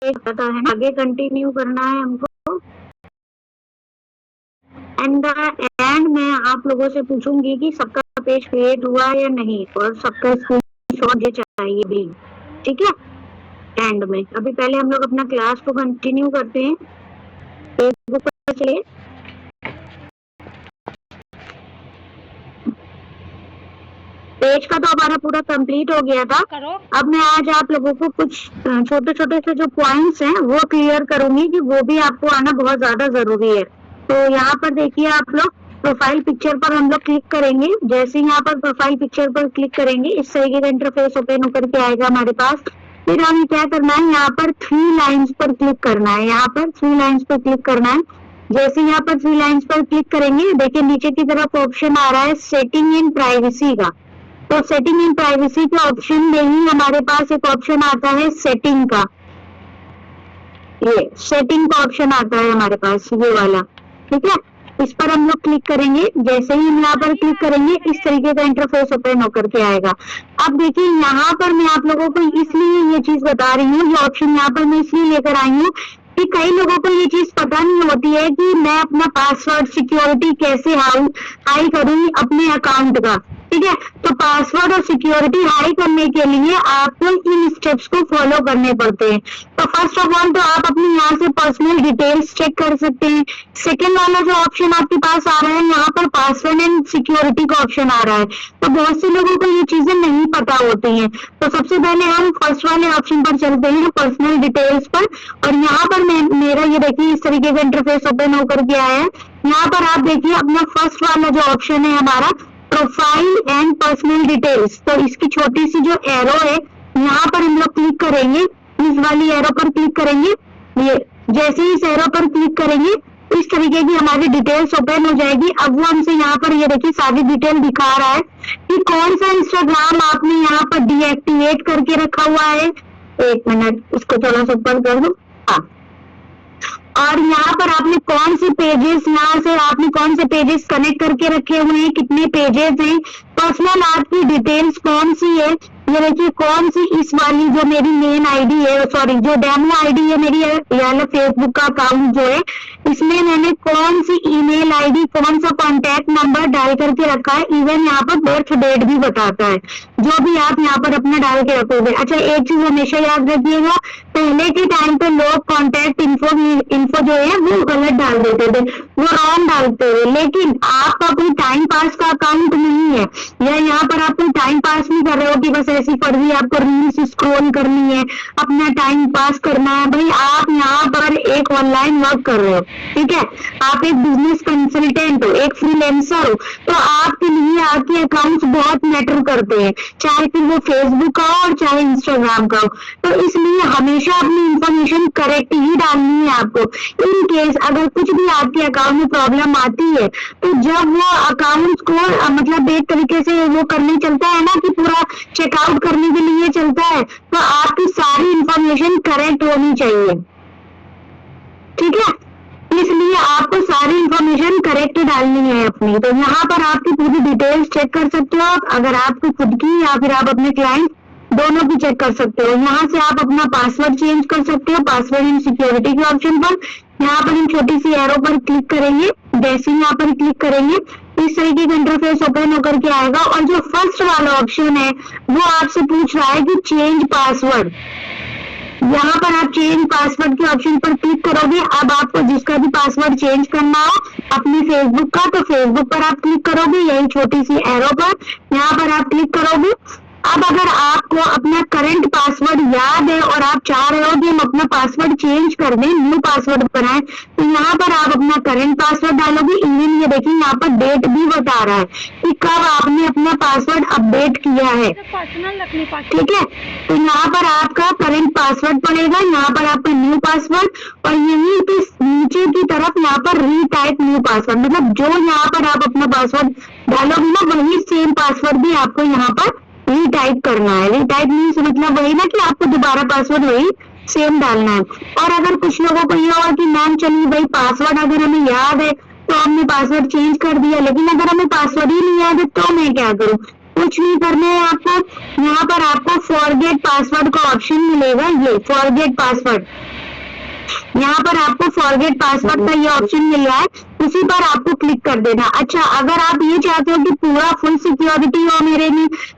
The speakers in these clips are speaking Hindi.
एक पता है, आगे कंटिन्यू करना है हमको। एंड एंड मैं आप लोगों से पूछूंगी कि सबका पेज क्रिएट हुआ या नहीं, और सबका स्क्रीनशॉट ये चाहिए भी, ठीक है। एंड में अभी पहले हम लोग अपना क्लास को कंटिन्यू करते हैं। फेसबुक पर चलिए। पेज का तो हमारा पूरा कंप्लीट हो गया था। अब मैं आज आप लोगों को कुछ छोटे छोटे से जो पॉइंट्स हैं वो क्लियर करूंगी कि वो भी आपको आना बहुत ज्यादा जरूरी है। तो यहाँ पर देखिए आप लोग, प्रोफाइल पिक्चर पर हम लोग क्लिक करेंगे। जैसे यहाँ पर प्रोफाइल पिक्चर पर क्लिक करेंगे, इस तरीके का इंटरफेस ओपन होकर के आएगा हमारे पास। फिर हमें क्या करना है, यहाँ पर 3 लाइन्स पर क्लिक करना है। यहाँ पर 3 लाइन्स पर क्लिक करना है। जैसे यहाँ पर 3 लाइन्स पर क्लिक करेंगे, देखिए नीचे की तरफ ऑप्शन आ रहा है सेटिंग इन प्राइवेसी का। तो सेटिंग इन प्राइवेसी के ऑप्शन में ही हमारे पास एक ऑप्शन आता है सेटिंग का। ये सेटिंग का ऑप्शन आता है हमारे पास, ये वाला, ठीक है। इस पर हम लोग क्लिक करेंगे। जैसे ही हम यहाँ पर क्लिक करेंगे, इस तरीके का इंटरफेस ओपन होकर के आएगा। अब देखिए यहाँ पर मैं आप लोगों को इसलिए ये चीज बता रही हूँ, ये ऑप्शन यहाँ पर मैं इसलिए लेकर आई हूँ कि कई लोगों को ये चीज पता नहीं होती है कि मैं अपना पासवर्ड सिक्योरिटी कैसे हाई करूँ अपने अकाउंट का, ठीक है। तो पासवर्ड और सिक्योरिटी हाई करने के लिए आपको इन स्टेप्स को फॉलो करने पड़ते हैं। तो फर्स्ट ऑफ ऑल तो आप अपनी यहाँ से पर्सनल डिटेल्स चेक कर सकते हैं। सेकेंड वाला जो ऑप्शन आपके पास आ रहा है, यहाँ पर पासवर्ड एंड सिक्योरिटी का ऑप्शन आ रहा है। तो बहुत से लोगों को ये चीजें नहीं पता होती हैं। तो सबसे पहले हम फर्स्ट वाले ऑप्शन पर चलते हैं, पर्सनल डिटेल्स पर। और यहाँ पर मेरा ये देखिए इस तरीके का इंटरफेस ओपन होकर के आया है। यहाँ पर आप देखिए अपना फर्स्ट वाला जो ऑप्शन है हमारा, प्रोफाइल एंड पर्सनल डिटेल्स। तो इसकी छोटी सी जो एरो है, यहाँ पर हम लोग क्लिक करेंगे, इस वाली एरो पर क्लिक करेंगे। ये जैसे ही इस एरो पर क्लिक करेंगे, इस तरीके की हमारी डिटेल्स ओपन हो जाएगी। अब वो हमसे यहाँ पर ये देखिए सारी डिटेल दिखा रहा है कि कौन सा इंस्टाग्राम आपने यहाँ पर डीएक्टिवेट करके रखा हुआ है। एक मिनट, इसको थोड़ा सा ऊपर कर दो। हाँ, और यहाँ पर आपने कौन से पेजेस, यहाँ से आपने कौन से पेजेस कनेक्ट करके रखे हुए हैं, कितने पेजेस हैं, पर्सनल आपकी डिटेल्स कौन सी है। ये देखिए कौन सी, इस वाली जो मेरी मेन आईडी है, सॉरी जो डेमो आईडी है मेरी, यानी फेसबुक का अकाउंट जो है, इसमें मैंने कौन सी ईमेल आईडी, कौन सा कॉन्टैक्ट नंबर डाल करके रखा है। इवन यहाँ पर बर्थ डेट भी बताता है, जो भी आप यहाँ पर अपना डाल के रखोगे। अच्छा, एक चीज हमेशा याद रखिएगा, पहले के टाइम पे लोग कॉन्टैक्ट इन्फो जो है वो गलत डाल देते थे, वो रॉन्ग डालते थे। लेकिन आप अपनी टाइम पास का अकाउंट नहीं है, या यहाँ पर आप कोई टाइम पास नहीं कर रहे हो कि बस ऐसी फर्जी आपको रील्स स्क्रॉल करनी है, अपना टाइम पास करना है। भाई आप यहाँ पर एक ऑनलाइन वर्क कर रहे हो, ठीक है, आप एक बिजनेस कंसल्टेंट हो, एक फ्रीलांसर हो, तो आपके लिए आपके अकाउंट्स बहुत मैटर करते हैं, चाहे फिर वो फेसबुक का हो और चाहे इंस्टाग्राम का हो। तो इसलिए हमेशा अपनी इंफॉर्मेशन करेक्ट ही डालनी है आपको। इन केस अगर कुछ भी आपके अकाउंट में प्रॉब्लम आती है, तो जब वो अकाउंट को मतलब एक तरीके से वो करने चलता है ना, कि पूरा चेकआउट करने के लिए चलता है, तो आपकी सारी इंफॉर्मेशन करेक्ट होनी चाहिए, ठीक है। इसलिए आपको सारी इंफॉर्मेशन करेक्ट डालनी है अपनी। तो यहाँ पर आपकी पूरी डिटेल्स चेक कर सकते हो आप, अगर आपकी खुद की या फिर आप अपने क्लाइंट दोनों की चेक कर सकते हो। यहाँ से आप अपना पासवर्ड चेंज कर सकते हो, पासवर्ड एंड सिक्योरिटी के ऑप्शन पर। यहाँ पर हम छोटी सी एरो पर क्लिक करेंगे। जैसे ही यहाँ पर क्लिक करेंगे, इस तरीके का इंटरफेस ओपन होकर के आएगा। और जो फर्स्ट वाला ऑप्शन है वो आपसे पूछ रहा है कि चेंज पासवर्ड। यहाँ पर आप चेंज पासवर्ड के ऑप्शन पर क्लिक करोगे। अब आपको जिसका भी पासवर्ड चेंज करना हो अपनी फेसबुक का, तो फेसबुक पर आप क्लिक करोगे, यही छोटी सी एरो पर, यहाँ पर आप क्लिक करोगे। अब अगर आपको अपना करंट पासवर्ड याद है और आप चाह रहे हो कि हम अपना पासवर्ड चेंज कर दें, न्यू पासवर्ड बनाएं, तो यहाँ पर आप अपना करंट पासवर्ड डालोगे। इवन ये देखिए यहाँ पर डेट भी बता रहा है कि कब आपने अपना पासवर्ड अपडेट किया है, ठीक है। तो यहाँ पर आपका करंट पासवर्ड पड़ेगा, यहाँ पर आपका न्यू पासवर्ड, और यहीं पे नीचे की तरफ यहाँ पर रीटाइप न्यू पासवर्ड, मतलब जो यहाँ पर आप अपना पासवर्ड डालोगे ना, वही सेम पासवर्ड भी आपको यहाँ पर रीटाइप करना है। रीटाइप मीन्स मतलब वही ना कि आपको दोबारा पासवर्ड वही सेम डालना है। और अगर कुछ लोगों को ये होगा कि मैम चलिए भाई पासवर्ड अगर हमें याद है तो हमने पासवर्ड चेंज कर दिया, लेकिन अगर हमें पासवर्ड ही नहीं याद है तो मैं क्या करूं, कुछ नहीं करना है आपको। यहाँ पर आपको फॉरगेट पासवर्ड का ऑप्शन मिलेगा, ये फॉरगेट पासवर्ड, यहाँ पर आपको फॉरगेट पासवर्ड का ये ऑप्शन मिल रहा है, उसी पर आपको क्लिक कर देना। अच्छा, अगर आप ये चाहते हो कि पूरा फुल सिक्योरिटी हो,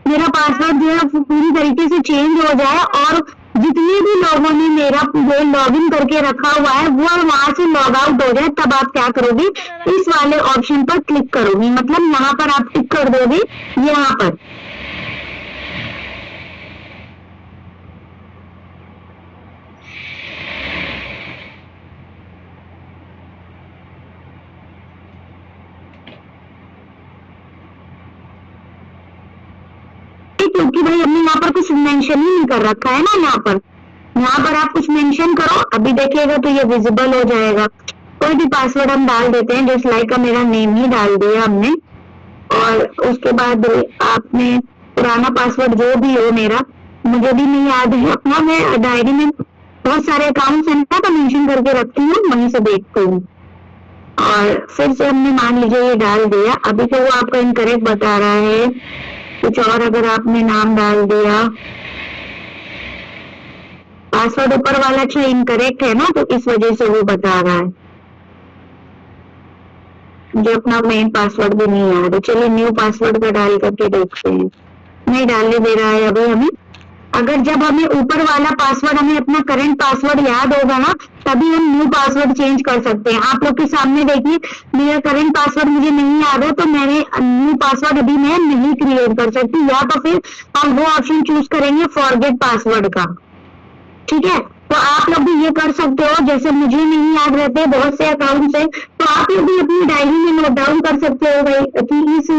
मेरा पासवर्ड जो है पूरी तरीके से चेंज हो जाए और जितने भी लोगों ने मेरा लॉग इन करके रखा हुआ है वो वहां से लॉग आउट हो जाए, तब आप क्या करोगे, इस वाले ऑप्शन पर क्लिक करोगे। मतलब यहाँ पर आप टिक कर दोगे, यहाँ पर क्योंकि भाई हमने यहाँ पर कुछ मेंशन ही नहीं कर रखा है ना। यहाँ पर आप कुछ मेंशन करो, अभी देखिएगा तो ये विजिबल हो जाएगा। कोई भी पासवर्ड हम डाल देते हैं, जस्ट लाइक का मेरा नेम ही डाल दिया हमने, और उसके बाद आपने पुराना पासवर्ड जो भी हो, मेरा मुझे भी नहीं याद है अपना, मैं डायरी में बहुत सारे अकाउंट्स है ना तो मेंशन करके रखती हूँ, वहीं से देखती हूँ। और फिर से हमने मान लीजिए ये डाल दिया, अभी तो वो आपका इनकरेक्ट बता रहा है। कुछ और अगर आपने नाम डाल दिया, पासवर्ड ऊपर वाला अच्छा इनकरेक्ट है ना, तो इस वजह से वो बता रहा है, जो अपना मेन पासवर्ड भी नहीं याद है। चलिए न्यू पासवर्ड का डाल करके देखते हैं, नहीं डालने दे रहा है अभी हमें। अगर जब हमें ऊपर वाला पासवर्ड, हमें अपना करंट पासवर्ड याद होगा ना, तभी हम न्यू पासवर्ड चेंज कर सकते हैं। आप लोग के सामने देखिए, मेरा करंट पासवर्ड मुझे नहीं याद है, तो मैंने न्यू पासवर्ड अभी मैं नहीं क्रिएट कर सकती, या तो फिर हम वो ऑप्शन चूज करेंगे फॉरगेट पासवर्ड का। ठीक है, तो आप लोग भी ये कर सकते हो, जैसे मुझे नहीं याद रहते बहुत से अकाउंट है, तो आप लोग भी अपनी डायरी में नोट डाउन कर सकते हो भाई कि इस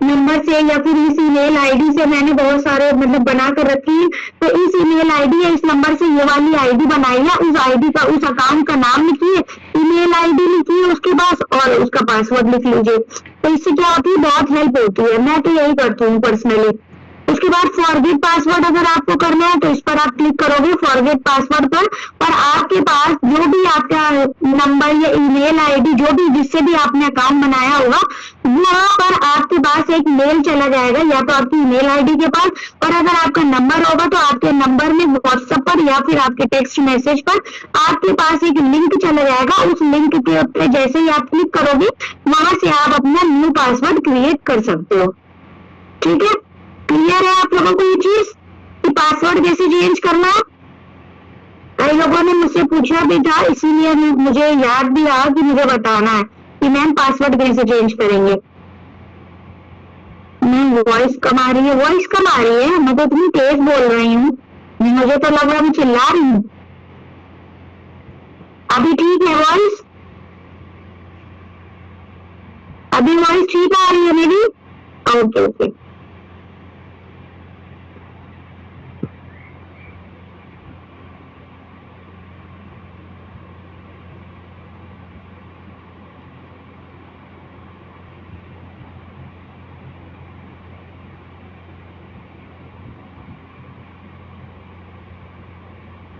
नंबर से या फिर इस ईमेल आईडी से मैंने बहुत सारे मतलब बना कर रखी है, तो इस ईमेल आईडी या इस नंबर से ये वाली आईडी बनाई है, उस आईडी का, उस अकाउंट का नाम लिखिए, ईमेल आईडी लिखिए उसके पास, और उसका पासवर्ड लिख लीजिए। तो इससे क्या होती है, बहुत हेल्प होती है, मैं तो यही करती हूँ पर्सनली। उसके बाद फॉरगेट पासवर्ड अगर आपको करना है तो इस पर आप क्लिक करोगे फॉरगेट पासवर्ड पर, और आपके पास जो भी आपका नंबर या ईमेल आईडी जो भी जिससे भी आपने अकाउंट बनाया होगा, वहां पर आपके पास एक मेल चला जाएगा, या तो आपकी ईमेल आईडी के पास, और अगर आपका नंबर होगा तो आपके नंबर में व्हाट्सएप पर या फिर आपके टेक्स्ट मैसेज पर आपके पास एक लिंक चला जाएगा। उस लिंक के ऊपर जैसे ही आप क्लिक करोगे, वहां से आप अपना न्यू पासवर्ड क्रिएट कर सकते हो। ठीक है, क्लियर है आप लोगों को ये चीज कि पासवर्ड कैसे चेंज करना है? कई लोगों ने मुझसे पूछा भी था, इसीलिए मुझे याद भी रहा कि मुझे बताना है कि मैम पासवर्ड कैसे चेंज करेंगे। वॉइस कम आ रही है, वॉइस कम आ रही है, मैं तो इतनी तेज बोल रही हूँ, मुझे तो लग रहा है मैं चिल्ला रही हूँ। अभी ठीक है वॉइस? अभी वॉइस ठीक आ रही है मेरी? Okay okay.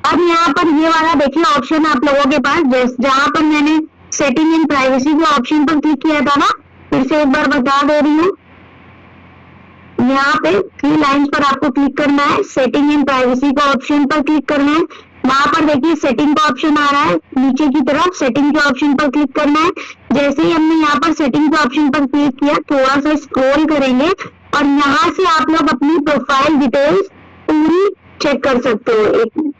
अब यहाँ पर ये वाला देखिए ऑप्शन आप लोगों के पास, जहां पर मैंने सेटिंग इन प्राइवेसी के ऑप्शन पर क्लिक किया था ना, फिर से एक बार बता दे रही हूँ, यहाँ पे 3 लाइन्स पर आपको क्लिक करना है, सेटिंग इन प्राइवेसी का ऑप्शन पर क्लिक करना है। वहां पर देखिए सेटिंग का ऑप्शन आ रहा है नीचे की तरफ, सेटिंग के ऑप्शन पर क्लिक करना है। जैसे ही हमने यहाँ पर सेटिंग के ऑप्शन पर क्लिक किया, थोड़ा सा स्क्रॉल करेंगे और यहाँ से आप लोग अपनी प्रोफाइल डिटेल्स पूरी चेक कर सकते हो। एक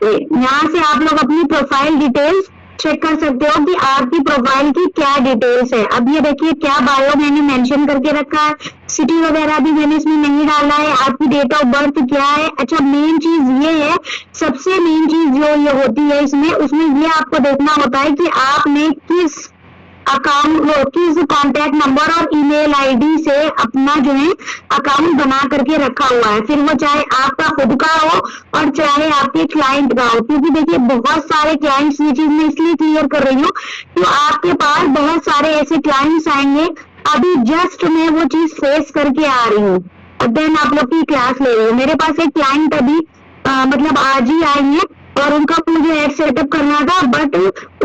यहाँ से आप लोग अपनी प्रोफाइल डिटेल्स चेक कर सकते हो कि आपकी प्रोफाइल की क्या डिटेल्स है। अब ये देखिए क्या बायो मैंने मेंशन करके रखा है, सिटी वगैरह भी मैंने इसमें नहीं डाला है, आपकी डेट ऑफ बर्थ क्या है। अच्छा मेन चीज ये है, सबसे मेन चीज जो ये होती है इसमें, उसमें ये आपको देखना होता है कि आपने किस अकाउंट, किस कॉन्टैक्ट नंबर और ईमेल आईडी से अपना जो है अकाउंट बना करके रखा हुआ है, फिर वो चाहे आपका खुद का हो और चाहे आपके क्लाइंट का हो। क्योंकि देखिए बहुत सारे क्लाइंट्स, ये चीज मैं इसलिए क्लियर कर रही हूँ कि आपके पास बहुत सारे ऐसे क्लाइंट्स आएंगे, अभी जस्ट मैं वो चीज फेस करके आ रही हूँ, देन आप लोग की क्लास ले रहे हो। मेरे पास एक क्लाइंट अभी मतलब आज ही आई है और उनका मुझे ऐड सेटअप करना था, बट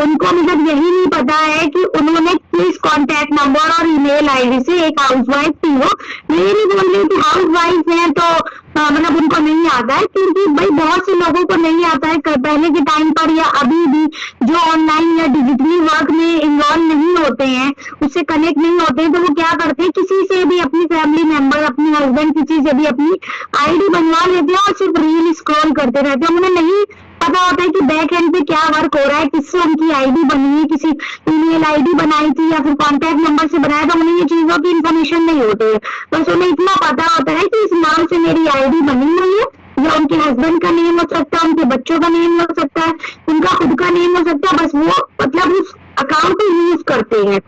उनको मतलब यही नहीं पता है कि उन्होंने किस कॉन्टैक्ट नंबर और ईमेल आईडी से, एक हाउसवाइफ थी वो, मैं नहीं बोल रही कि हाउसवाइफ है तो मतलब उनको नहीं आता है, क्योंकि भाई बहुत से लोगों को नहीं आता है पहले के टाइम पर या अभी भी, जो ऑनलाइन या डिजिटली वर्क में इन्वॉल्व नहीं होते हैं, उससे कनेक्ट नहीं होते हैं, तो वो क्या करते हैं, किसी से भी, अपनी फैमिली मेंबर, अपनी हस्बैंड, किसी से भी अपनी आईडी बनवा लेते हैं और सिर्फ रील स्क्रॉल करते रहते हैं। उन्हें नहीं पता होता है कि बैक एंड पे क्या वर्क हो रहा है, किससे उनकी आईडी बनी है, किसी ईमेल आईडी बनाई थी या फिर कॉन्टैक्ट नंबर से बनाया था, उन्हें ये चीजों की इन्फॉर्मेशन नहीं होती है। बस उन्हें इतना पता होता है कि इस नाम से मेरी आईडी बनी हुई है, या उनके हस्बैंड का नेम हो सकता है, उनके बच्चों का नेम हो सकता है, उनका खुद का नेम हो सकता है, बस वो मतलब उस अकाउंट को यूज करते हैं,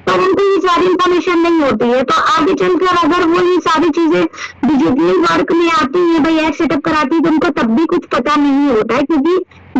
पर उनको ये सारी इंफॉर्मेशन नहीं होती है। तो आगे चलकर अगर वो ये सारी चीजें डिजिटली वर्क में आती है, भाई ऐड सेटअप कराती है, तो उनको तब भी कुछ पता नहीं होता है, क्योंकि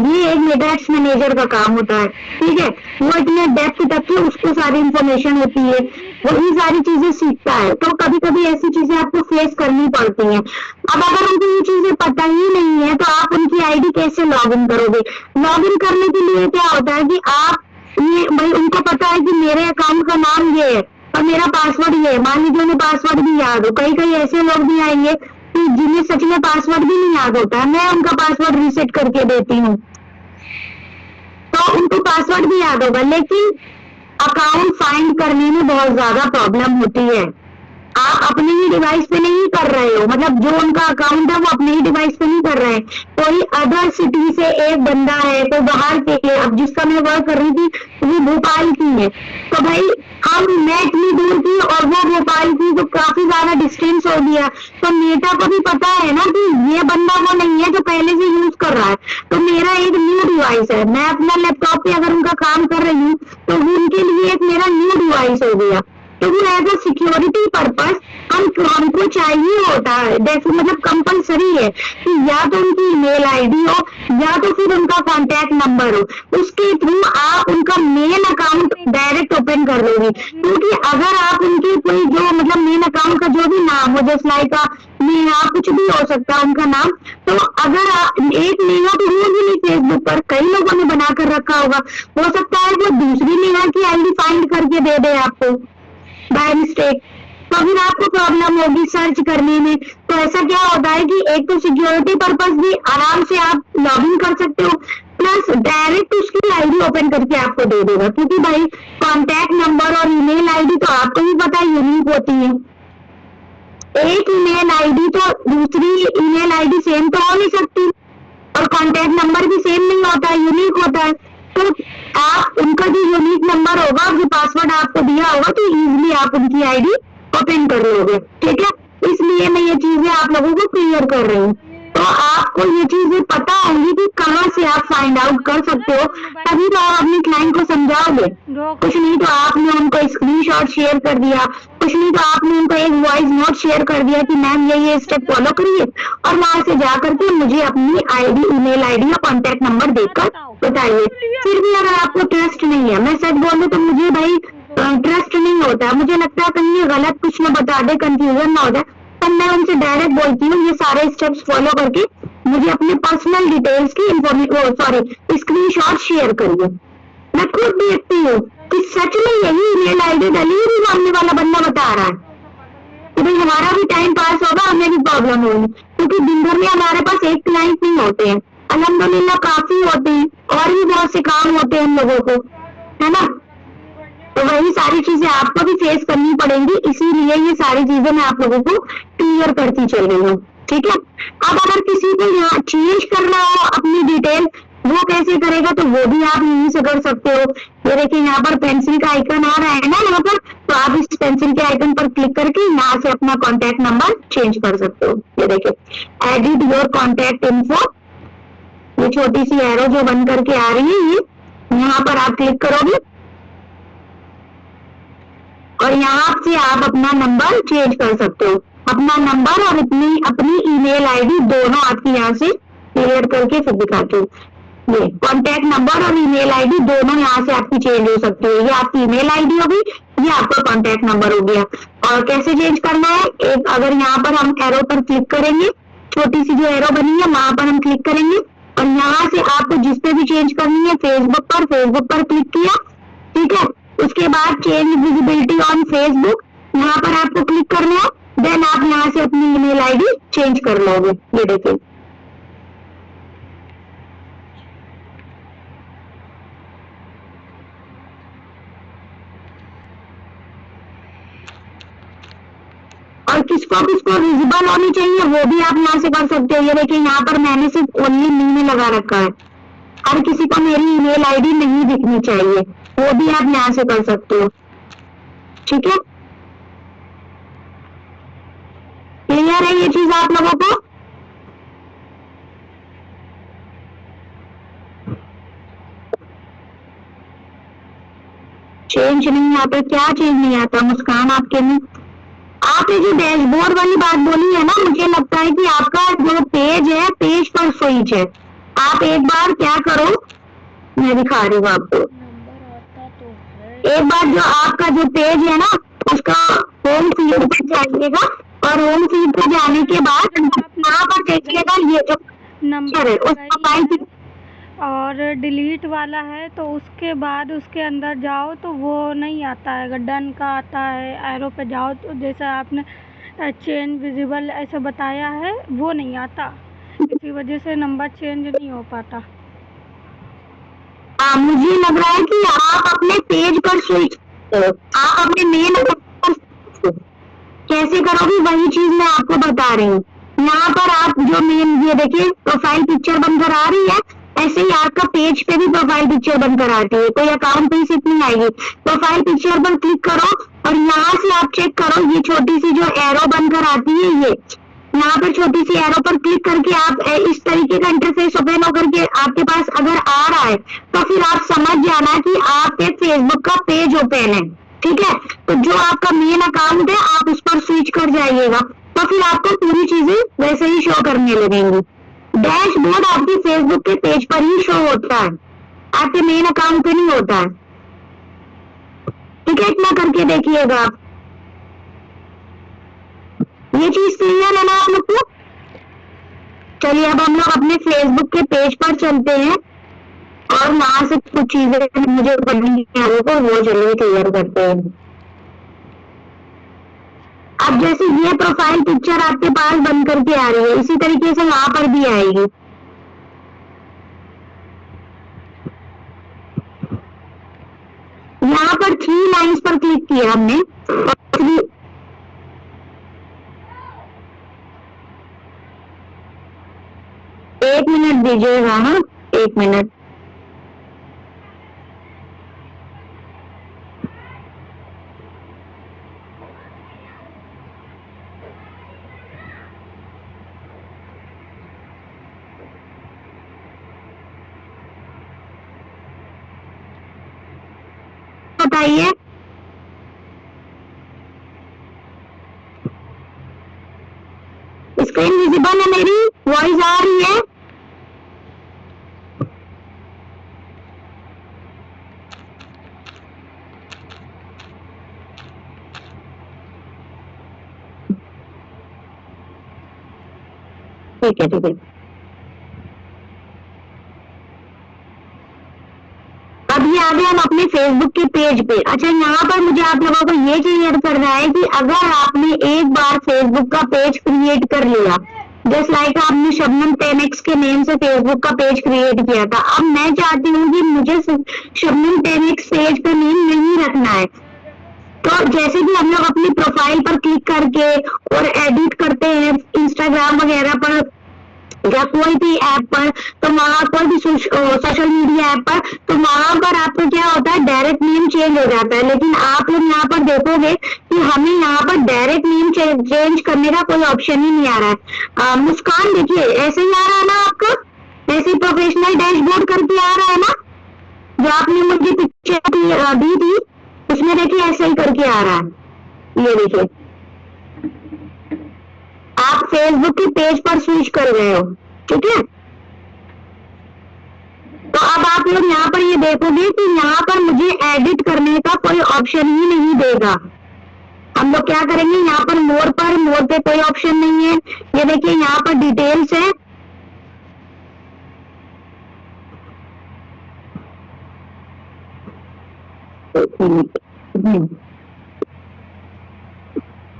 ये एक मेटाएक्स मैनेजर का काम होता है, ठीक है। वो इतने डेप्थ तक के उसको सारी इंफॉर्मेशन होती है, वही सारी चीजें सीखता है। तो कभी कभी ऐसी चीजें आपको फेस करनी पड़ती हैं। अब अगर उनको ये चीजें पता ही नहीं है तो आप उनकी आईडी कैसे लॉग इन करोगे? लॉग इन करने के लिए क्या होता है कि आप ये, भाई उनको पता है कि मेरे अकाउंट का नाम ये है और मेरा पासवर्ड ये है, मान लीजिए उन्हें पासवर्ड भी याद हो, कई कई ऐसे लोग भी आएंगे कि जिन्हें सच में पासवर्ड भी नहीं याद होता है, मैं उनका पासवर्ड रीसेट करके देती हूँ, तो उनको पासवर्ड भी याद होगा, लेकिन अकाउंट फाइंड करने में बहुत ज्यादा प्रॉब्लम होती है। आप अपने ही डिवाइस पे नहीं कर रहे हो, मतलब जो उनका अकाउंट है वो अपने ही डिवाइस पे नहीं कर रहे हैं, कोई अदर सिटी से एक बंदा है, कोई बाहर के है। अब जिसका मैं वर्क कर रही थी वो भोपाल की है, तो भाई मैं इतनी दूर थी और वो भोपाल की, तो काफी ज्यादा डिस्टेंस हो गया। तो मेटा को भी पता है ना कि ये बंदा वो नहीं है जो पहले से यूज कर रहा है, तो मेरा एक न्यू डिवाइस है, मैं अपना लैपटॉप पे अगर उनका काम कर रही हूँ तो उनके लिए एक मेरा न्यू डिवाइस हो गया। तो वो एज अ सिक्योरिटी पर्पस हमको चाहिए होता है, मतलब कंपलसरी है कि या तो उनकी ईमेल आईडी हो या तो फिर उनका कॉन्टैक्ट नंबर हो, उसके थ्रू आप उनका मेन अकाउंट डायरेक्ट ओपन कर लोगे। क्योंकि अगर आप उनकी कोई जो मतलब मेन अकाउंट का जो भी नाम हो, जैसे लाइक नेहा, कुछ भी हो सकता है उनका नाम, तो अगर एक नेहा तो होगी नहीं फेसबुक पर, कई लोगों ने बनाकर रखा होगा, हो सकता है वो दूसरी नेहा की आईडी फाइंड करके दे दे आपको बाय मिस्टेक, तो फिर आपको प्रॉब्लम होगी सर्च करने में। तो ऐसा क्या होता है कि एक तो सिक्योरिटी पर्पस भी आराम से आप लॉग इन कर सकते हो, प्लस डायरेक्ट उसकी आईडी ओपन करके आपको दे देगा, क्योंकि भाई कॉन्टैक्ट नंबर और ईमेल आईडी तो आपको ही पता है यूनिक होती है। एक ईमेल आईडी तो दूसरी ईमेल आईडी सेम तो हो नहीं सकती, और कॉन्टैक्ट नंबर भी सेम नहीं होता है, यूनिक होता है। तो आप उनका जो यूनिक नंबर होगा, जो पासवर्ड आपको दिया होगा, तो इजीली आप उनकी आईडी ओपन कर लोगे, ठीक है। इसलिए मैं ये चीजें आप लोगों को क्लियर कर रही हूँ। तो आपको ये चीजें पता होंगी कि कहाँ से आप फाइंड आउट कर सकते हो, तभी तो आप अपने क्लाइंट को समझाओगे। कुछ नहीं तो आपने उनको स्क्रीनशॉट शेयर कर दिया, कुछ नहीं तो आपने उनको एक वॉइस नोट शेयर कर दिया कि मैम ये स्टेप फॉलो करिए, और वहां से जा करके मुझे अपनी आईडी, ईमेल आईडी या कॉन्टैक्ट नंबर देकर बताइए। फिर भी अगर आपको ट्रस्ट नहीं है, मैं सच बोल दूं तो मुझे भाई ट्रस्ट नहीं होता, मुझे लगता है कहीं गलत कुछ न बता दे, कंफ्यूजन ना हो जाए, तो मैं उनसे डायरेक्ट बोलती हूँ ये सारे स्टेप्स फॉलो करके मुझे अपने पर्सनल डिटेल्स की स्क्रीनशॉट शेयर करिए। मैं खुद देखती हूँ कि सच में यही ईमेल आईडी डली हुई सामने वाला बंदा बता रहा है, तो भाई हमारा भी टाइम पास होगा, हमें भी प्रॉब्लम होगी, क्योंकि दिन भर में हमारे पास एक क्लाइंट नहीं होते हैं, अल्हम्दुलिल्लाह काफी होते हैं, और भी बहुत से काम होते हैं हम लोगों को, है ना। तो वही सारी चीजें आपको भी फेस करनी पड़ेंगी, इसीलिए ये सारी चीजें मैं आप लोगों को क्लियर करती चल रही हूँ, ठीक है। अब अगर किसी को यहाँ चेंज करना हो अपनी डिटेल, वो कैसे करेगा, तो वो भी आप यहीं से कर सकते हो। ये देखिए यहाँ पर पेंसिल का आइकन आ रहा है ना यहाँ पर, तो आप इस पेंसिल के आइकन पर क्लिक करके यहाँ से अपना कॉन्टैक्ट नंबर चेंज कर सकते हो। ये देखिए एडिट योर कॉन्टैक्ट इन्फो, ये छोटी सी एरो जो बन करके आ रही है, ये यहाँ पर आप क्लिक करोगे और यहाँ से आप अपना नंबर चेंज कर सकते हो। अपना नंबर और अपनी ईमेल आईडी दोनों आपकी यहाँ से क्लियर करके फिर दिखाती हूँ। ये कॉन्टैक्ट नंबर और ईमेल आईडी दोनों यहाँ से आपकी चेंज हो सकती है। ये आपकी ईमेल आईडी होगी, ये आपका कॉन्टैक्ट नंबर हो गया। और कैसे चेंज करना है, एक अगर यहाँ पर हम एरो पर क्लिक करेंगे, छोटी सी जो एरो बनी है वहां पर हम क्लिक करेंगे और यहाँ से आपको जिस पे भी चेंज करनी है फेसबुक पर क्लिक किया, ठीक है। उसके बाद चेंज विजिबिलिटी ऑन फेसबुक, यहाँ पर आपको क्लिक करना है, देन आप यहाँ से अपनी ईमेल आईडी चेंज कर लोगे। ये देखिए और किसको किसको विजिबल होनी चाहिए वो भी आप यहाँ से कर सकते हो। ये देखिए यहाँ पर मैंने सिर्फ ओनली मी में लगा रखा है, हर किसी को मेरी ईमेल आईडी नहीं दिखनी चाहिए, वो भी आप यहाँ से कर सकते हो, ठीक है। क्लियर है ये चीज आप लोगों को? चेंज नहीं आता, क्या चेंज नहीं आता मुस्कान आपके में? आपने जो डैशबोर्ड वाली बात बोली है ना, मुझे लगता है कि आपका जो पेज है, पेज पर स्विच है। आप एक बार क्या करो, मैं दिखा रही हूँ आपको, एक बार जो आपका जो पेज है ना उसका होम फीड पे जाइएगा और होम फीड पे जाने के बाद यहाँ पर देखिएगा ये जो नंबर है उसका फाइल और डिलीट वाला है, तो उसके बाद उसके अंदर जाओ तो वो नहीं आता है, अगर डन का आता है एरो पे जाओ तो जैसा आपने चेंज विजिबल ऐसे बताया है वो नहीं आता, इसी वजह से नंबर चेंज नहीं हो पाता। मुझे लग रहा है कि आप अपने पेज पर स्विच, आप अपने मेन कैसे करोगे वही चीज मैं आपको बता रही हूँ। यहाँ पर आप जो मेन ये देखिए प्रोफाइल पिक्चर बनकर आ रही है, ऐसे ही आपका पेज पे भी प्रोफाइल पिक्चर बनकर आती है, कोई अकाउंट पे सिर्फ नहीं आएगी। प्रोफाइल पिक्चर पर क्लिक करो और यहाँ से आप चेक करो, ये छोटी सी जो एरो बनकर आती है, ये यहाँ पर छोटी सी एरो पर क्लिक करके आप इस तरीके का इंटरफेस ओपन होकर के आपके पास अगर आ रहा है तो फिर आप समझ जाना कि आपके फेसबुक का पेज ओपन है, ठीक है। तो जो आपका मेन अकाउंट है आप उस पर स्विच कर जाइएगा, तो फिर आपको पूरी चीजें वैसे ही शो करने लगेंगी। डैशबोर्ड आपके फेसबुक के पेज पर ही शो होता है, आपके मेन अकाउंट पे नहीं होता है, ठीक है। इतना करके देखिएगा आप, ये चीज क्लियर है ना आप लोग को? चलिए अब हम लोग अपने फेसबुक के पेज पर चलते हैं और वहां से कुछ चीजें मुझे पढ़नी है वो चलिए क्लियर करते हैं। अब जैसे ये प्रोफाइल पिक्चर आपके पास बन करके आ रही है, इसी तरीके से यहाँ पर भी आएगी। यहाँ पर 3 लाइंस पर क्लिक किया हमने, 1 मिनट दीजिएगा, हाँ 1 मिनट। बताइए स्क्रीन विजिबल है मेरी, वॉइस आ रही है? ठीक है ठीक है। अभी आ गए हम अपने फेसबुक के पेज पे। अच्छा यहाँ पर मुझे आप लोगों को ये क्लियर करना है कि अगर आपने एक बार फेसबुक का पेज क्रिएट कर लिया, जस्ट लाइक आपने शबनम 10x के नेम से फेसबुक का पेज क्रिएट किया था, अब मैं चाहती हूँ कि मुझे शबनम 10x पेज का नेम नहीं रखना है, तो जैसे कि हम लोग अपनी प्रोफाइल पर क्लिक करके और एडिट करते हैं इंस्टाग्राम वगैरह पर या कोई भी ऐप पर, तो वहां कोई भी सोशल मीडिया ऐप पर, तो वहां पर आपको क्या होता है डायरेक्ट नेम चेंज हो जाता है। लेकिन आप लोग यहाँ पर देखोगे कि हमें यहाँ पर डायरेक्ट नेम चेंज करने का कोई ऑप्शन ही नहीं आ रहा है। मुस्कान देखिए ऐसे ही आ रहा है ना आपका, ऐसे प्रोफेशनल डैशबोर्ड करके आ रहा है ना, जो आपने मुझे पिक्चर दी थी उसमें देखिए ऐसे ही करके आ रहा है। ये देखिए आप फेसबुक के पेज पर स्विच कर गए हो, ठीक है। आप लोग यहाँ पर ये देखोगे कि यहाँ पर मुझे एडिट करने का कोई ऑप्शन ही नहीं देगा। हम लोग क्या करेंगे, यहाँ पर मोर पे कोई ऑप्शन नहीं है। ये देखिए यहाँ पर डिटेल्स है,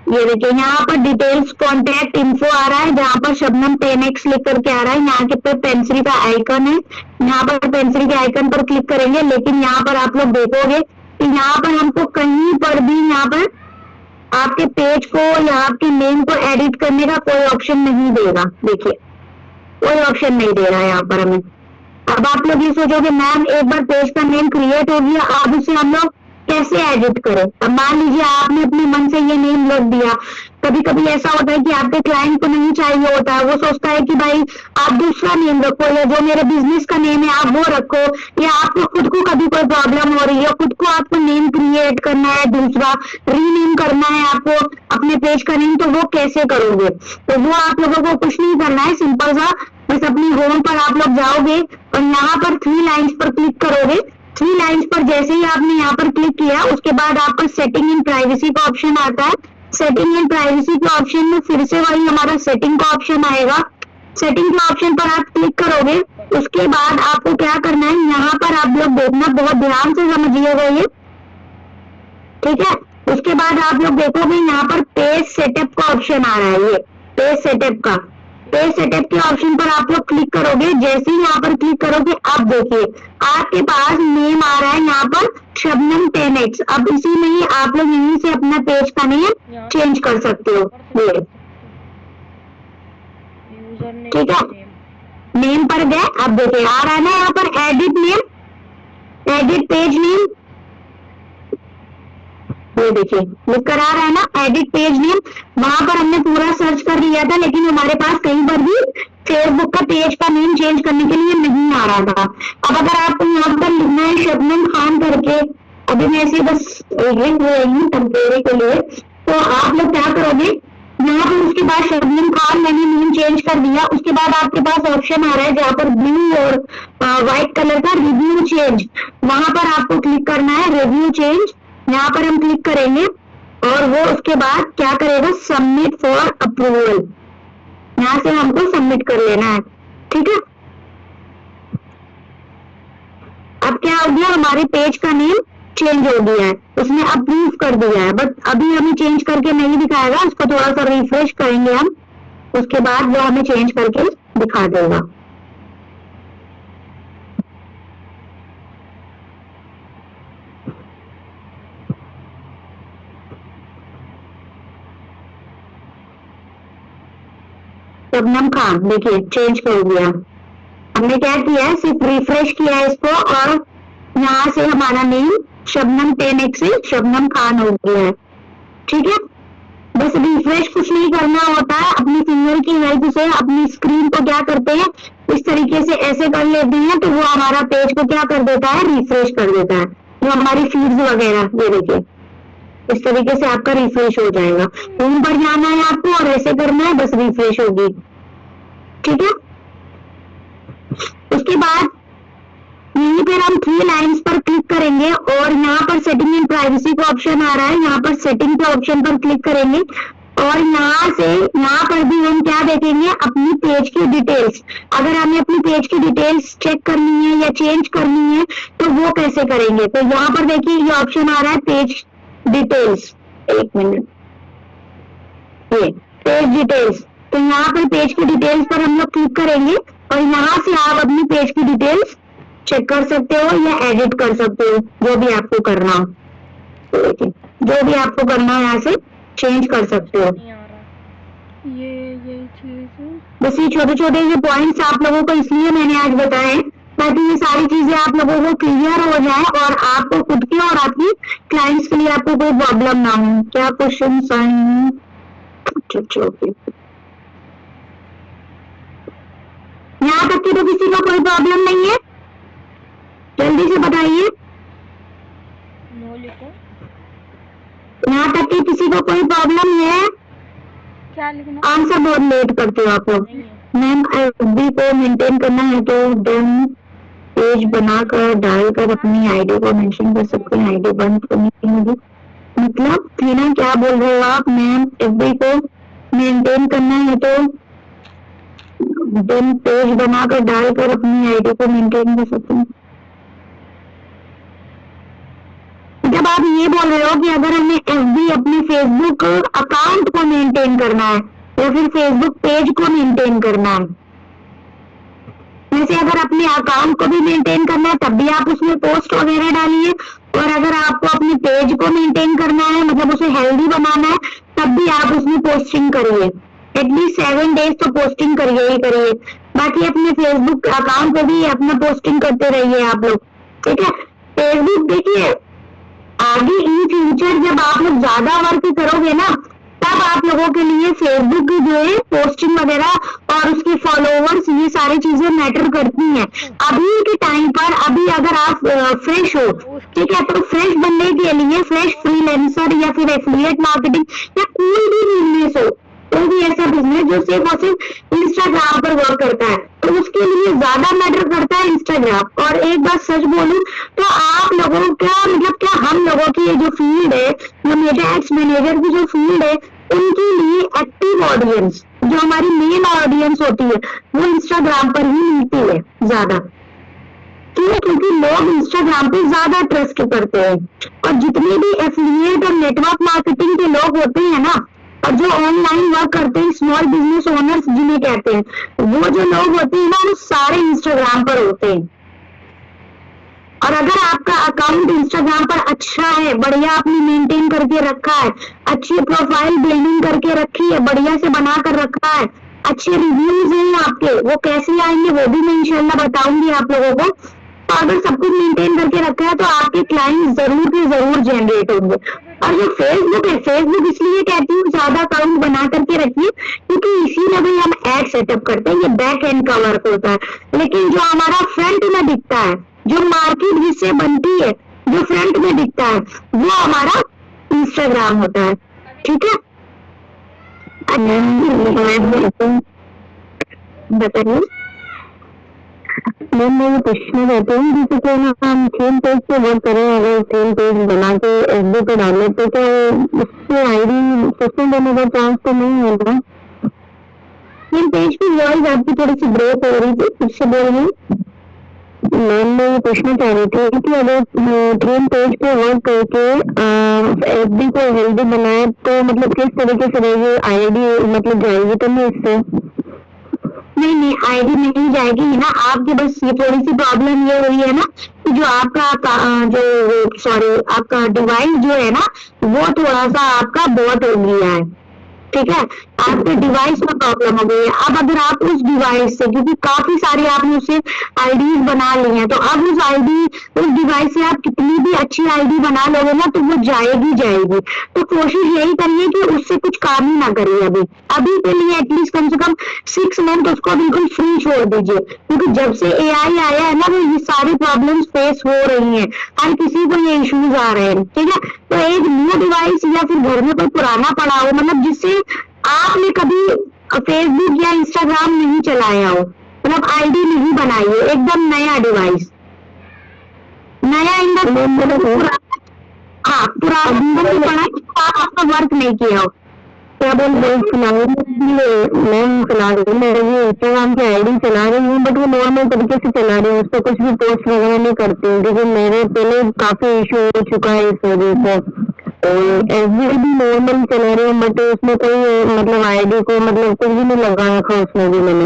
ये देखिए यहाँ पर डिटेल्स कॉन्टैक्ट इन्फो आ रहा है, जहाँ पर शबनम 10x लिख करके आ रहा है। यहाँ के पे पेंसिल का आइकन है, यहाँ पर पेंसिल के आइकन पर क्लिक करेंगे। लेकिन यहाँ पर आप लोग देखोगे कि यहाँ पर हमको कहीं पर भी यहाँ पर आपके पेज को या आपके नेम को एडिट करने का कोई ऑप्शन नहीं देगा। देखिए कोई ऑप्शन नहीं दे रहा है यहाँ पर हमें। अब आप लोग ये सोचोगे मैम एक बार पेज का नेम क्रिएट हो गया, अब उसे हम लोग कैसे एडिट करें। अब मान लीजिए आपने अपने मन से ये नेम लिख दिया। कभी कभी ऐसा होता है कि आपके क्लाइंट को नहीं चाहिए होता है, वो सोचता है कि भाई आप दूसरा नेम रखो, या जो मेरे बिजनेस का नेम है आप वो रखो, या आपको खुद को कभी कोई प्रॉब्लम हो रही है, खुद को आपको नेम क्रिएट करना है, दूसरा रीनेम करना है आपको अपने पेज का नेम, तो वो कैसे करोगे। तो वो आप लोगों को कुछ नहीं करना है, सिंपल सा बस अपनी होम पर आप लोग जाओगे और यहाँ पर 3 लाइन्स पर क्लिक करोगे। 3 लाइन्स पर जैसे ही आपने यहाँ पर क्लिक किया, उसके बाद आपका सेटिंग इन प्राइवेसी का ऑप्शन आता है। सेटिंग इन प्राइवेसी के ऑप्शन में फिर से वही हमारा सेटिंग का ऑप्शन आएगा। सेटिंग के ऑप्शन पर आप क्लिक करोगे, उसके बाद आपको क्या करना है, यहाँ पर आप लोग देखना, बहुत ध्यान से समझिएगा ये, ठीक है। उसके बाद आप लोग देखोगे यहाँ पर पेज सेटअप का ऑप्शन आ रहा है। ये पेज सेटअप का, पेज सेटअप के ऑप्शन पर आप लोग क्लिक करोगे। जैसे ही यहाँ पर क्लिक करोगे, अब देखिए आपके पास नेम आ रहा है यहाँ पर शबनम 10x। अब इसी में ही आप लोग यहीं से अपना पेज का नेम चेंज कर सकते हो। ये ठीक है, नेम पर गए। अब देखिए आ रहा है ना यहाँ पर edit name, edit page name, ये देखिए लिख कर आ रहा है ना एडिट पेज नेम। वहां पर हमने पूरा सर्च कर लिया था, लेकिन हमारे पास कहीं पर भी फेसबुक का पेज का नेम चेंज करने के लिए नहीं आ रहा था। अब अगर आपको यहाँ पर लिखना है शबनम खान करके, अभी मैं ऐसे बस टेम्परेरी के लिए, तो आप लोग क्या करोगे, यहाँ पर उसके बाद शबनम खान मैंने नेम चेंज कर दिया। उसके बाद आपके पास ऑप्शन आ रहा है जहाँ पर ब्लू और व्हाइट कलर का रिव्यू चेंज, वहां पर आपको क्लिक करना है रिव्यू चेंज। यहाँ पर हम क्लिक करेंगे और वो उसके बाद क्या करेगा, सबमिट फॉर अप्रूवल, यहाँ से हमको सबमिट कर लेना है, ठीक है। अब क्या हो गया, हमारे पेज का नेम चेंज हो गया है, उसने अप्रूव कर दिया है। बट अभी हमें चेंज करके नहीं दिखाएगा, उसको थोड़ा सा रिफ्रेश करेंगे हम, उसके बाद वो हमें चेंज करके दिखा देगा। शबनम खान देखिए चेंज कर दिया। हमने क्या किया है, सिर्फ रिफ्रेश किया है इसको और यहाँ से हमारा नेम शबनम 10x से शबनम खान हो गया है, ठीक है। बस रिफ्रेश कुछ नहीं करना होता है, अपनी फिंगर की हेल्प से अपनी स्क्रीन को क्या करते हैं, इस तरीके से ऐसे कर लेते हैं, तो वो हमारा पेज को क्या कर देता है, रिफ्रेश कर देता है। जो हमारी फीड्स वगैरह, ये देखिए इस तरीके से आपका रिफ्रेश हो जाएगा। होम पर जाना है आपको और ऐसे करना है, बस रिफ्रेश होगी, ठीक है। उसके बाद यहीं पर हम 3 लाइन्स पर क्लिक करेंगे और यहाँ पर सेटिंग इन प्राइवेसी का ऑप्शन आ रहा है, यहाँ पर सेटिंग के ऑप्शन पर क्लिक करेंगे और यहाँ से यहाँ पर भी हम क्या देखेंगे, अपनी पेज की डिटेल्स। अगर हमें अपनी पेज की डिटेल्स चेक करनी है या चेंज करनी है तो वो कैसे करेंगे। तो यहाँ पर देखिए ये ऑप्शन आ रहा है पेज डिटेल्स, एक मिनट, ये पेज डिटेल्स। तो यहाँ पर पेज की डिटेल्स पर हम लोग क्लिक करेंगे और यहाँ से आप अपनी पेज की डिटेल्स चेक कर सकते हो या एडिट कर सकते हो, जो भी आपको करना हो, जो भी आपको करना है यहाँ से चेंज कर सकते हो। ये चीज बस ये छोटे छोटे ये पॉइंट्स आप लोगों को इसलिए मैंने आज बताए ताकि ये सारी चीजें आप लोगों को क्लियर हो जाए और आपको खुद के और आपकी क्लाइंट्स के लिए आपको कोई प्रॉब्लम ना हो। क्या क्वेश्चन आए, यहाँ तक की तो किसी को कोई प्रॉब्लम नहीं है, जल्दी से बताइए। यहाँ तक कि किसी को कोई प्रॉब्लम है, क्या लिखना, आंसर बहुत लेट करते हो आप लोग। मैम एफबी को मेंटेन करना है तो देन पेज बनाकर डालकर अपनी आईडी को मेंशन कर सकते हैं, आईडी बंद करनी होगी। मतलब टीना क्या बोल रहे हो आप मैम? एफबी को मेंटेन करना है तो देन पेज बनाकर डालकर अपनी आईडी को मेंटेन कर सकते हैं। जब आप ये बोल रहे हो कि अगर हमें एफबी अपने फेसबुक अकाउंट को मेंटेन करना है या फिर फेसबुक पेज को मेंटेन करना है, जैसे अगर अपने अकाउंट को भी मेंटेन करना है तब भी आप उसमें पोस्ट वगैरह डालिए, और अगर आपको अपने पेज को मेंटेन करना है मतलब उसे हेल्दी बनाना है तब भी आप उसमें पोस्टिंग करिए, एटलीस्ट 7 डेज तो पोस्टिंग करिए ही करिए। बाकी अपने फेसबुक अकाउंट पे भी अपना पोस्टिंग करते रहिए आप लोग, ठीक है। फेसबुक देखिए आगे इन फ्यूचर जब आप लोग ज्यादा वर्क करोगे ना तब आप लोगों के लिए फेसबुक जो है पोस्टिंग वगैरह और उसके फॉलोवर्स ये सारी चीजें मैटर करती हैं। अभी के टाइम पर अभी अगर आप फ्रेश हो, ठीक है, तो फ्रेश बनने के लिए फ्रेश फ्रीलांसर या फिर एफिलिएट मार्केटिंग या कोई भी बिजनेस हो, कोई भी ऐसा बिजनेस जो सिर्फ और सिर्फ इंस्टाग्राम पर वर्क करता है तो उसके लिए ज्यादा मैटर करता है इंस्टाग्राम। और एक बात सच बोलूं तो आप लोगों का मतलब क्या हम लोगों की ये जो फील्ड है, जो मेरा एड्स मैनेजर की जो फील्ड है, उनके लिए एक्टिव ऑडियंस जो हमारी मेन ऑडियंस होती है वो इंस्टाग्राम पर ही मिलती है ज्यादा। क्यों? क्योंकि लोग इंस्टाग्राम पे ज्यादा ट्रस्ट करते हैं, और जितने भी एफिलिएट और नेटवर्क मार्केटिंग के लोग होते हैं ना, और जो ऑनलाइन वर्क करते हैं, स्मॉल बिजनेस ओनर्स जिन्हें कहते हैं, वो जो लोग होते हैं ना वो सारे इंस्टाग्राम पर होते हैं। और अगर आपका अकाउंट इंस्टाग्राम पर अच्छा है, बढ़िया आपने मेंटेन करके रखा है, अच्छी प्रोफाइल बिल्डिंग करके रखी है, बढ़िया से बना कर रखा है, अच्छे रिव्यूज हैं आपके, वो कैसे आएंगे वो भी मैं इंशाल्लाह बताऊंगी आप लोगों को। तो अगर सब कुछ मेंटेन करके रखा है तो आपके क्लाइंट जरूर के जरूर जनरेट होंगे। और जो फेसबुक है, फेसबुक इसलिए कहती हूँ ज्यादा अकाउंट बना करके रखिए क्योंकि इसी में भी हम एड सेटअप करते हैं, ये बैक एंड का वर्क होता है। लेकिन जो हमारा फ्रंट में दिखता है, जो मार्केट जिससे बनती है, जो फ्रंट में दिखता है, वो हमारा इंस्टाग्राम होता है, ठीक है। बताइए मैम, मैं ये पूछना चाहती हूँ जैसे कि ना हम थीम पेज पे वर्क करें, अगर थीम पेज बना के एफबी पे डाले तो क्या उससे आईडी सस्पेंड होने का चांस तो नहीं होगा? थीम पेज की वॉइस आपकी थोड़ी सी ब्रेक हो रही थी, फिर से बोलिए। मैम मैं ये पूछना चाह रही थी कि अगर थीम पेज पे वर्क करके एफबी को हेल्दी बनाए तो मतलब किस तरीके से रहेगी आईडी, मतलब जाएगी तो नहीं इससे? नहीं आईडी नहीं जाएगी ना आपकी, बस ये थोड़ी सी प्रॉब्लम ये हुई है ना कि जो आपका डिवाइस जो है ना वो थोड़ा सा आपका बॉट हो गया है, ठीक है, आपके डिवाइस में प्रॉब्लम हो गई है। अब अगर आप उस डिवाइस से, क्योंकि काफी सारी आपने उसे आईडीज बना ली हैं, तो अब उस डिवाइस से आप कितनी भी अच्छी आईडी बना लोगे ना तो वो जाएगी। तो कोशिश यही करिए कि उससे कुछ काम ही ना करिए अभी के लिए, एटलीस्ट कम से कम 6 मंथ उसको बिल्कुल फ्री छोड़ दीजिए, क्योंकि जब से एआई आया है ना वो ये सारी प्रॉब्लम्स फेस हो रही हैं, हर किसी को ये इश्यूज आ रहे हैं, ठीक है। तो एक न्यू डिवाइस या फिर घर में कोई पुराना पड़ा हो, मतलब जिससे आपने कभी फेसबुक या इंस्टाग्राम नहीं चलाया हो, मतलब आईडी नहीं बनाई हो, एकदम नया डिवाइस, नया पुराना आपका वर्क नहीं किया हो। क्या बोलते मैम चला रही हूँ, मेरे ये इंस्टाग्राम की आईडी चला रही हूँ, बट वो नॉर्मल तरीके से चला रही हूँ, उस पर कुछ भी पोस्ट वगैरह नहीं करती हूँ क्योंकि मेरे पहले काफी इशू हो चुका है इस वजह से। एफबी भी नॉर्मल चला रही हूँ, बट उसमें कोई मतलब आईडी को मतलब कुछ भी नहीं लगा रखा उसमें भी मैंने।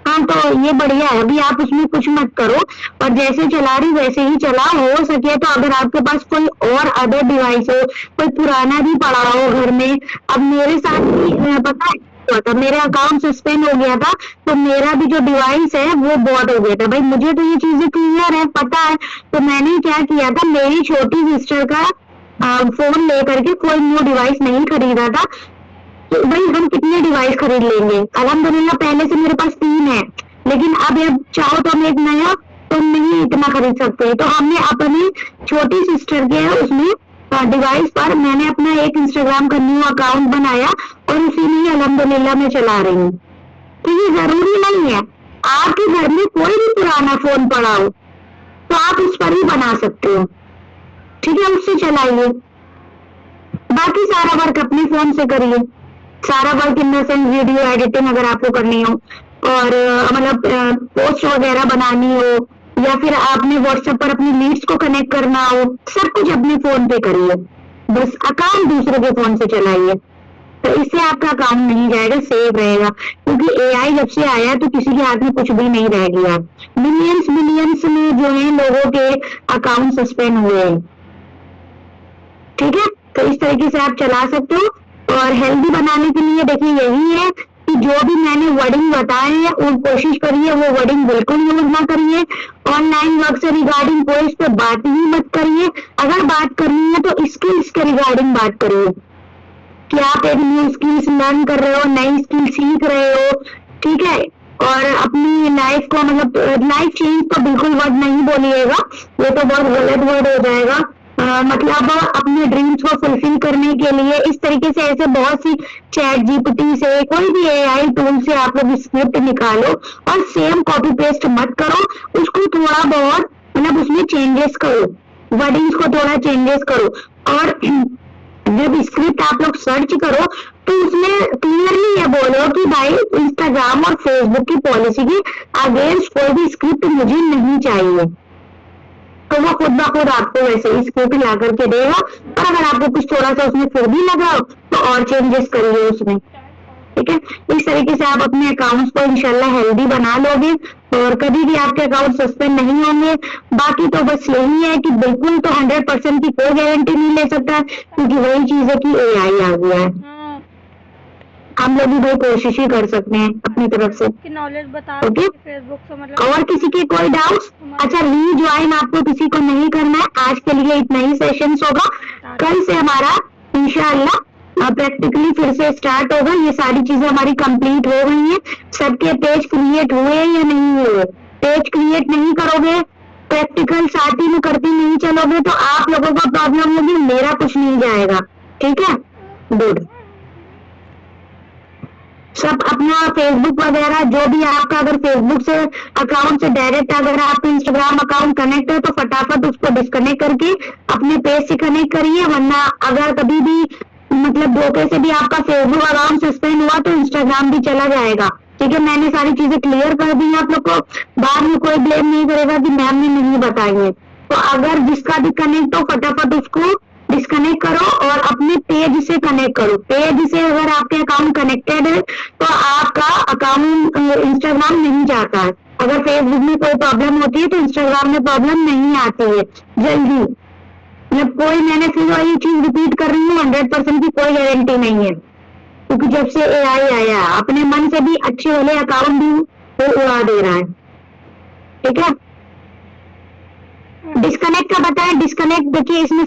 हाँ तो ये बढ़िया है, अभी आप उसमें कुछ मत करो और जैसे चला रही वैसे ही चला। हो सके तो अगर आपके पास कोई और अदर डिवाइस हो, कोई पुराना भी पड़ा हो घर में। अब मेरे साथ भी पता है था, मेरे अकाउंट सस्पेंड हो गया था, तो मेरा भी जो डिवाइस है वो बॉट हो गया था। भाई मुझे तो ये चीजें क्लियर है, पता है, तो मैंने क्या किया था, मेरी छोटी सिस्टर का फोन लेकर के कोई न्यू डिवाइस नहीं खरीदा था। तो भाई हम कितने डिवाइस खरीद लेंगे, अल्हम्दुलिल्लाह पहले से मेरे पास 3 है, लेकिन अब चाहो तो हम एक नया तो नहीं इतना खरीद सकते। तो हमने अपनी छोटी सिस्टर के उसमें डिवाइस पर मैंने अपना एक इंस्टाग्राम का न्यू अकाउंट बनाया और उसी में ही अल्हम्दुलिल्लाह मैं चला रही हूँ। तो ये जरूरी नहीं है आपके घर में कोई भी पुराना फोन पड़ा हो तो आप उस पर ही बना सकते हो, ठीक है, उससे चलाइए। बाकी सारा वर्क अपने फोन से करिए, सारा work in the sense video editing अगर आपको करनी हो और मतलब पोस्ट वगैरह बनानी हो या फिर आपने व्हाट्सएप पर अपनी लीड्स को कनेक्ट करना हो, सब कुछ अपने फोन पे करिए, बस अकाउंट दूसरे के फोन से चलाइए। तो इससे आपका अकाउंट नहीं जाएगा, सेव रहेगा, क्योंकि एआई जब से आया तो किसी के हाथ में कुछ भी नहीं रह गया। मिलियंस मिलियंस में जो है लोगों के अकाउंट सस्पेंड हुए हैं, ठीक है। तो इस तरीके से आप चला सकते हो। और हेल्दी बनाने के लिए देखिए यही है कि जो भी मैंने वर्डिंग बताए हैं वो कोशिश करिए वो वर्डिंग बिल्कुल यूज ना करिए। ऑनलाइन वर्क से रिगार्डिंग कोई इस पे बात ही मत करिए। अगर बात करनी है तो स्किल्स के रिगार्डिंग बात करिए कि आप एक न्यू स्किल्स लर्न कर रहे हो, नई स्किल सीख रहे हो, ठीक है। और अपनी लाइफ को मतलब लाइफ चेंज तो बिल्कुल वर्ड नहीं बोलिएगा, ये तो बहुत गलत वर्ड हो जाएगा। मतलब अपने ड्रीम्स को फुलफिल करने के लिए इस तरीके से ऐसे बहुत सी चैट जीपीटी से कोई भी एआई टूल से आप लोग स्क्रिप्ट निकालो और सेम कॉपी पेस्ट मत करो, उसको थोड़ा बहुत मतलब उसमें चेंजेस करो, वर्डिंग्स को थोड़ा चेंजेस करो। और जब स्क्रिप्ट आप लोग सर्च करो तो उसमें क्लियरली ये बोलो कि भाई इंस्टाग्राम और फेसबुक की पॉलिसी के अगेंस्ट कोई भी स्क्रिप्ट मुझे नहीं चाहिए, तो वो खुद ब खुद आपको वैसे ही स्क्रिप्ट ला करके देगा। और अगर आपको कुछ थोड़ा सा उसमें फिर भी लगा तो और चेंजेस करिए उसमें, ठीक है। इस तरीके से आप अपने अकाउंट्स को इंशाल्लाह हेल्दी बना लोगे और कभी भी आपके अकाउंट सस्पेंड नहीं होंगे। बाकी तो बस यही है कि बिल्कुल तो 100% की कोई गारंटी नहीं ले सकता, क्योंकि वही चीज है कि एआई आ गया है। हम लोग भी भाई कोशिश ही कर सकते हैं अपनी तरफ से, नॉलेज बता ओके। फेसबुक से मतलब और किसी के कोई डाउट्स? अच्छा, रीज्वाइन आपको किसी को नहीं करना है, आज के लिए इतना ही सेशन होगा। कल से हमारा इंशाल्लाह प्रैक्टिकली फिर से स्टार्ट होगा। ये सारी चीजें हमारी कंप्लीट हो गई हैं। सबके पेज क्रिएट हुए या नहीं हुए? पेज क्रिएट नहीं करोगे, प्रैक्टिकल साथ ही में करती नहीं चलोगे तो आप लोगों का प्रॉब्लम होगी, मेरा कुछ नहीं जाएगा, ठीक है। गुड। सब अपना फेसबुक वगैरह जो भी आपका अगर फेसबुक से अकाउंट से डायरेक्ट अगर आपका इंस्टाग्राम अकाउंट कनेक्ट है तो फटाफट उसको डिस्कनेक्ट करके अपने पेज से कनेक्ट करिए, वरना अगर कभी भी मतलब धोखे से भी आपका फेसबुक अकाउंट सस्पेंड हुआ तो इंस्टाग्राम भी चला जाएगा, ठीक है। मैंने सारी चीजें क्लियर कर दी आप लोग को, बाद में कोई ब्लेम नहीं करेगा कि मैम ने नहीं बताई है। तो अगर जिसका भी कनेक्ट हो फटाफट उसको डिस्कनेक्ट करो और अपने पेज से कनेक्ट करो। पेज से अगर आपके अकाउंट कनेक्टेड है तो आपका अकाउंट इंस्टाग्राम नहीं जाता है। अगर फेसबुक में कोई प्रॉब्लम होती है तो इंस्टाग्राम में प्रॉब्लम नहीं आती है जल्दी। मतलब कोई, मैंने फिर वही चीज रिपीट कर रही हूँ, 100% की कोई गारंटी नहीं है, क्योंकि जब से एआई आया अपने मन से भी अच्छे वाले अकाउंट भी वो उड़ा दे रहा है, ठीक है। डिस्कनेक्ट का बताएं, डिस्कनेक्ट देखिए इसमें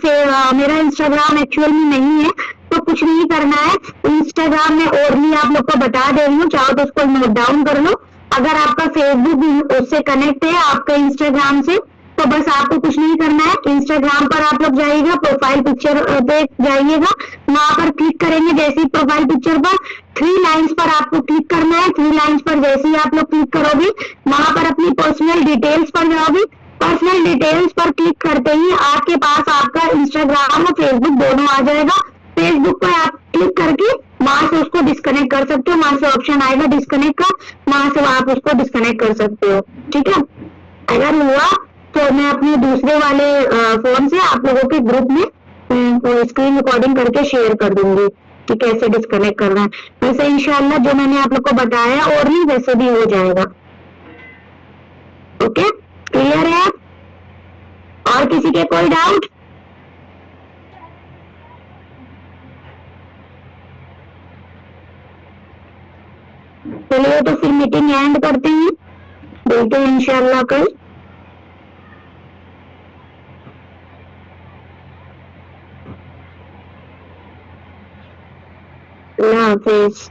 मेरा इंस्टाग्राम एक्चुअल में नहीं है तो कुछ नहीं करना है। इंस्टाग्राम में ओरली आप लोग को बता दे रही हूँ, चाहो तो उसको नोट डाउन कर लो। अगर आपका फेसबुक उससे कनेक्ट है आपका इंस्टाग्राम से तो बस आपको कुछ नहीं करना है। इंस्टाग्राम पर आप लोग जाइएगा, प्रोफाइल पिक्चर पे जाइएगा, वहां पर क्लिक करेंगे। जैसे ही प्रोफाइल पिक्चर पर 3 लाइन्स पर आपको क्लिक करना है। 3 लाइन्स पर जैसे ही आप लोग क्लिक करोगे वहां पर अपनी पर्सनल डिटेल्स पर जाओगे। पर्सनल डिटेल्स पर क्लिक करते ही आपके पास आपका इंस्टाग्राम और फेसबुक दोनों आ जाएगा। फेसबुक पर आप क्लिक करके वहां से उसको डिस्कनेक्ट कर सकते हो, वहां से ऑप्शन आएगा डिस्कनेक्ट का, वहां से आप उसको डिस्कनेक्ट कर सकते हो, ठीक है। अगर हुआ तो मैं अपने दूसरे वाले फोन से आप लोगों के ग्रुप में स्क्रीन रिकॉर्डिंग करके शेयर कर दूंगी कि कैसे डिस्कनेक्ट करना है। वैसे इंशाल्लाह जो मैंने आप लोग को बताया और नहीं वैसे भी हो जाएगा, ओके। क्लियर है? और किसी के कोई डाउट? चलिए तो फिर मीटिंग एंड करते हैं, मिलते हैं इंशाल्लाह कल। अल्लाह हाफिज।